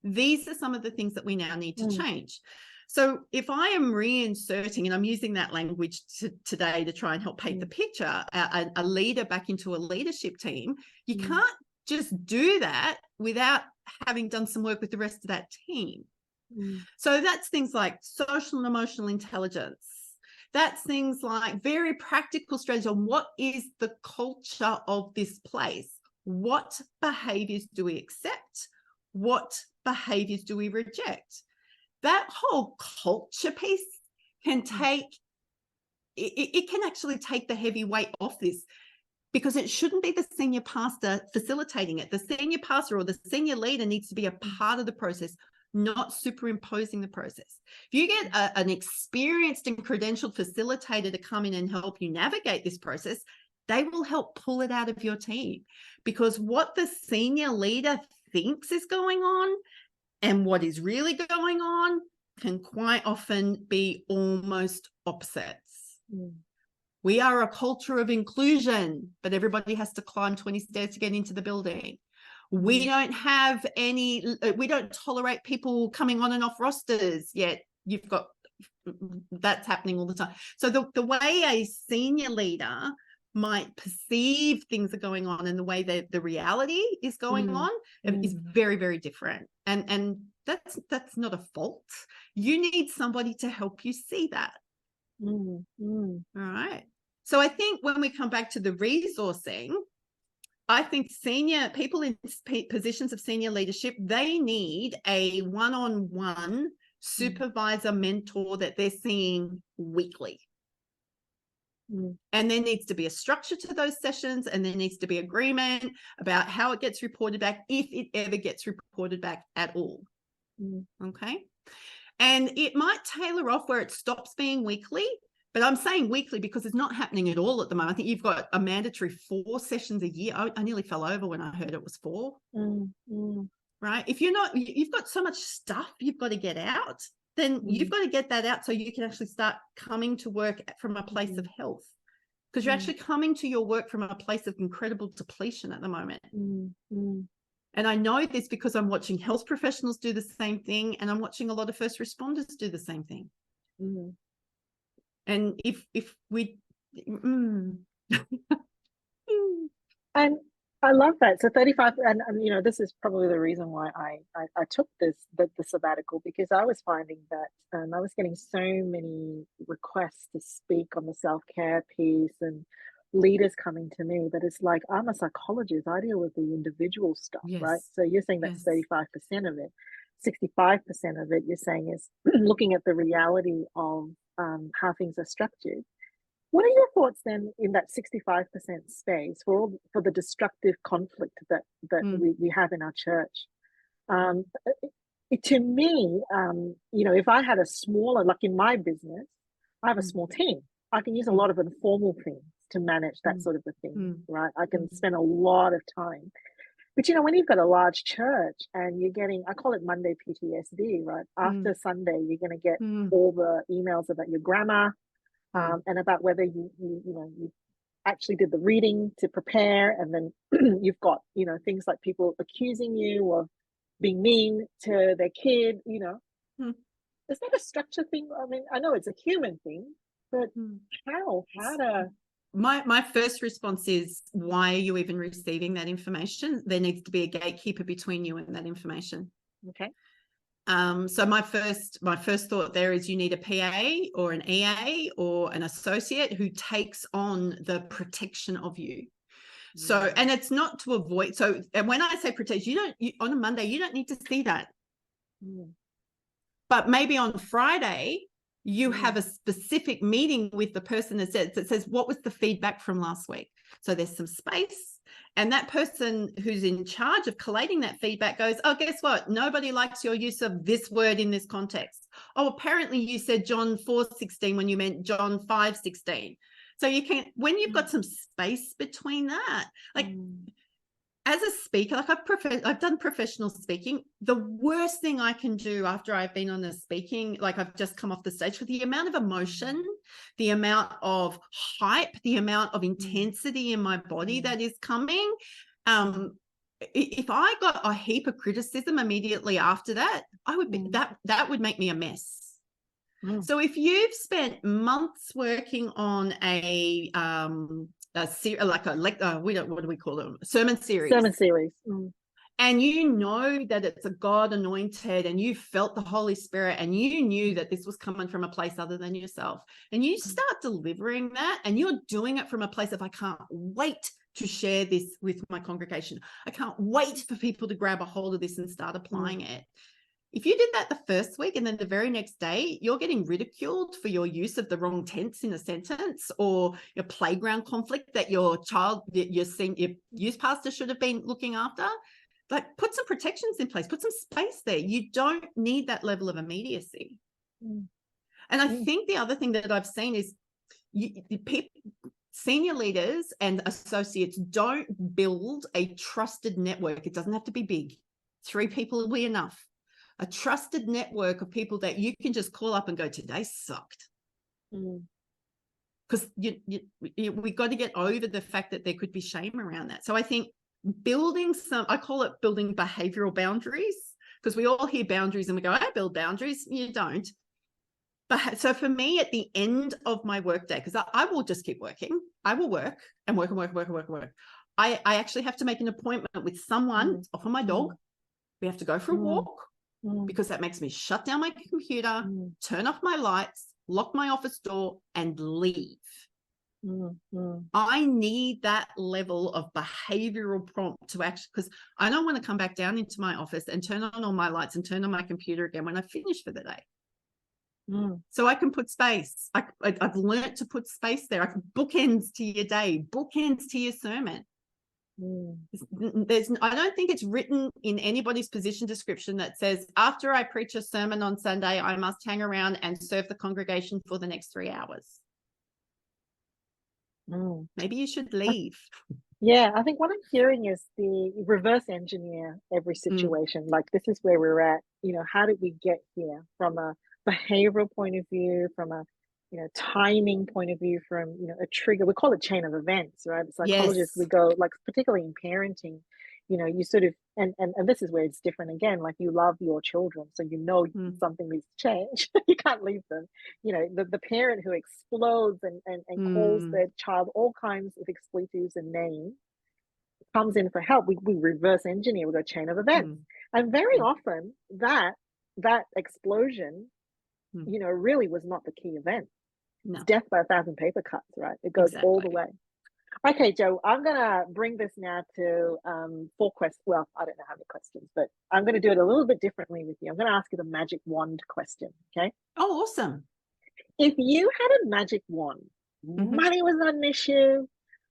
these are some of the things that we now need to change. So if I am reinserting, and I'm using that language today to try and help paint the picture, a leader back into a leadership team, you can't just do that without having done some work with the rest of that team. So that's things like social and emotional intelligence. That's things like very practical strategy on what is the culture of this place. What behaviors do we accept? What behaviors do we reject? That whole culture piece can it can actually take the heavy weight off this, because it shouldn't be the senior pastor facilitating it. The senior pastor or the senior leader needs to be a part of the process, not superimposing the process. If you get an experienced and credentialed facilitator to come in and help you navigate this process, they will help pull it out of your team, because what the senior leader thinks is going on and what is really going on can quite often be almost opposites. We are a culture of inclusion, but everybody has to climb 20 stairs to get into the building. We don't have we don't tolerate people coming on and off rosters, yet you've got that's happening all the time. So the way a senior leader might perceive things are going on and the way that the reality is going on is very, very different. And that's not a fault. You need somebody to help you see that. All right. So I think when we come back to the resourcing, I think senior people in positions of senior leadership, they need a one-on-one supervisor, mentor that they're seeing weekly. And there needs to be a structure to those sessions, and there needs to be agreement about how it gets reported back, if it ever gets reported back at all. Okay. And it might tailor off where it stops being weekly, but I'm saying weekly because it's not happening at all at the moment. I think you've got a mandatory 4 sessions a year. I nearly fell over when I heard it was 4. Right. If you've got so much stuff you've got to get out, then you've got to get that out so you can actually start coming to work from a place of health, because you're actually coming to your work from a place of incredible depletion at the moment. And I know this because I'm watching health professionals do the same thing, and I'm watching a lot of first responders do the same thing. And if we and I love that. So 35, and you know, this is probably the reason why I took the sabbatical, because I was finding that I was getting so many requests to speak on the self-care piece, and leaders coming to me, but it's like, I'm a psychologist, I deal with the individual stuff, right? So you're saying that's 35% of it. 65% of it, you're saying, is looking at the reality of how things are structured. What are your thoughts then in that 65% space for the destructive conflict that we have in our church? To me, you know, if I had a smaller, like in my business, I have a small team. I can use a lot of informal things to manage that sort of a thing, right? I can spend a lot of time. But, you know, when you've got a large church and you're getting, I call it Monday PTSD, right? After Sunday, you're going to get all the emails about your grammar, and about whether you actually did the reading to prepare, and then you've got, you know, things like people accusing you of being mean to their kid. You know, is that a structure thing? I mean, I know it's a human thing, but how to? My first response is, why are you even receiving that information? There needs to be a gatekeeper between you and that information. Okay. So my first thought there is, you need a PA or an EA or an associate who takes on the protection of you. So, and it's not to avoid. So, and when I say protect, on a Monday, you don't need to see that. But maybe on Friday, you have a specific meeting with the person that says, what was the feedback from last week? So there's some space. And that person who's in charge of collating that feedback goes, oh, guess what? Nobody likes your use of this word in this context. Oh, apparently you said John 4:16 when you meant John 5:16. So you can, when you've got some space between that, like as a speaker, like I've done professional speaking. The worst thing I can do after I've been on the speaking, like I've just come off the stage, with the amount of emotion, the amount of hype, the amount of intensity in my body that is coming. If I got a heap of criticism immediately after that, I would be that would make me a mess. So if you've spent months working on a what do we call them? Sermon series. And you know that it's a God anointed, and you felt the Holy Spirit, and you knew that this was coming from a place other than yourself. And you start delivering that, and you're doing it from a place of, I can't wait to share this with my congregation. I can't wait for people to grab a hold of this and start applying it. If you did that the first week and then the very next day, you're getting ridiculed for your use of the wrong tense in a sentence, or your playground conflict that your youth pastor should have been looking after. Like, put some protections in place, put some space there. You don't need that level of immediacy. And I think the other thing that I've seen is senior leaders and associates don't build a trusted network. It doesn't have to be big. 3 people will be enough. A trusted network of people that you can just call up and go, today sucked. Because we got to get over the fact that there could be shame around that. So I think building I call it building behavioral boundaries, because we all hear boundaries and we go, I build boundaries. You don't. But so for me, at the end of my workday, because I will just keep working, I will work and work and work and work and work and work. I actually have to make an appointment with someone, often my dog. We have to go for a walk. Because that makes me shut down my computer, turn off my lights, lock my office door, and leave. I need that level of behavioral prompt to actually, because I don't want to come back down into my office and turn on all my lights and turn on my computer again when I finish for the day. So I can put space. I've learned to put space there. I can bookends to your day, bookends to your sermon. I don't think it's written in anybody's position description that says, after I preach a sermon on Sunday, I must hang around and serve the congregation for the next 3 hours. Maybe you should leave. Yeah, I think what I'm hearing is the reverse engineer every situation. Like, this is where we're at. How did we get here from a behavioral point of view, from a timing point of view, from a trigger. We call it chain of events, right? Psychologists, we go, like, particularly in parenting, you sort of, and this is where it's different again. Like, you love your children, so something needs to change. You can't leave them. The parent who explodes and calls their child all kinds of expletives and names comes in for help. We reverse engineer with a chain of events, and very often that explosion, really was not the key event. No. It's death by 1,000 paper cuts, right? It goes all the way. Okay, Joe, I'm going to bring this now to 4 questions. Well, I don't know how many questions, but I'm going to do it a little bit differently with you. I'm going to ask you the magic wand question, okay? Oh, awesome. If you had a magic wand, money was not an issue,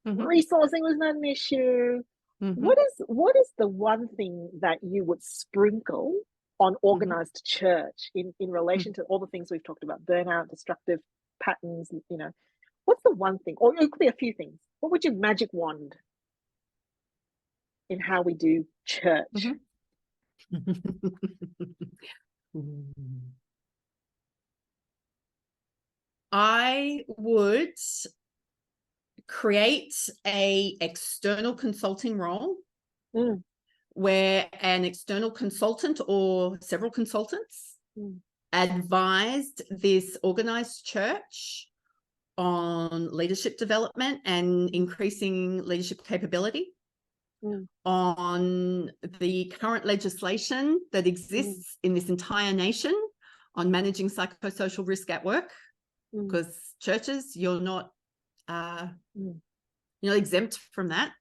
resourcing was not an issue, what is the one thing that you would sprinkle on organized church in relation to all the things we've talked about, burnout, destructive patterns, what's the one thing, or it could be a few things. What would your magic wand in how we do church? I would create a external consulting role where an external consultant or several consultants advised this organized church on leadership development and increasing leadership capability, on the current legislation that exists in this entire nation on managing psychosocial risk at work, because churches, you're not exempt from that.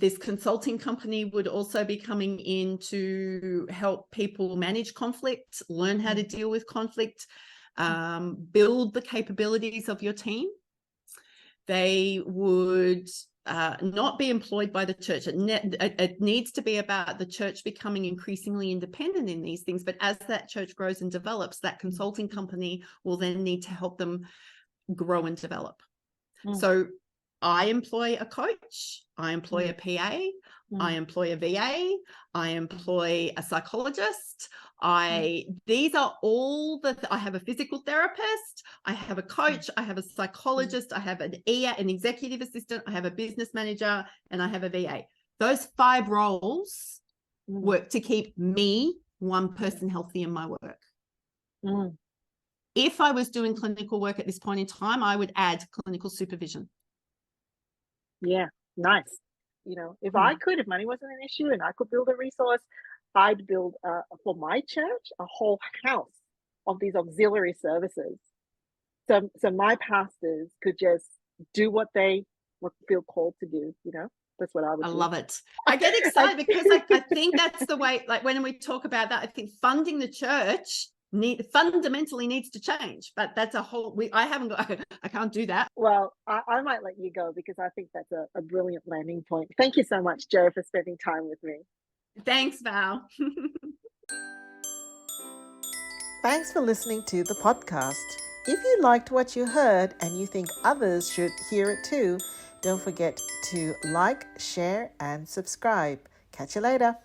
This consulting company would also be coming in to help people manage conflict, learn how to deal with conflict, build the capabilities of your team. They would not be employed by the church. It needs to be about the church becoming increasingly independent in these things. But as that church grows and develops, that consulting company will then need to help them grow and develop. So I employ a coach, I employ a PA, I employ a VA, I employ a psychologist. These are all I have a physical therapist, I have a coach, I have a psychologist, I have an executive assistant, I have a business manager, and I have a VA. Those 5 roles work to keep me, one person, healthy in my work. If I was doing clinical work at this point in time, I would add clinical supervision. Yeah, nice. If I could, if money wasn't an issue and I could build a resource, I'd build for my church a whole house of these auxiliary services. So my pastors could just do what they feel called to do. That's what I would do. I love it. I get excited because I think that's the way, like when we talk about that, I think funding the church fundamentally needs to change, but that's a whole, I can't do that. Well, I might let you go because I think that's a brilliant landing point. Thank you so much, Joe, for spending time with me. Thanks, Val. Thanks for listening to the podcast. If you liked what you heard and you think others should hear it too, don't forget to like, share, and subscribe. Catch you later.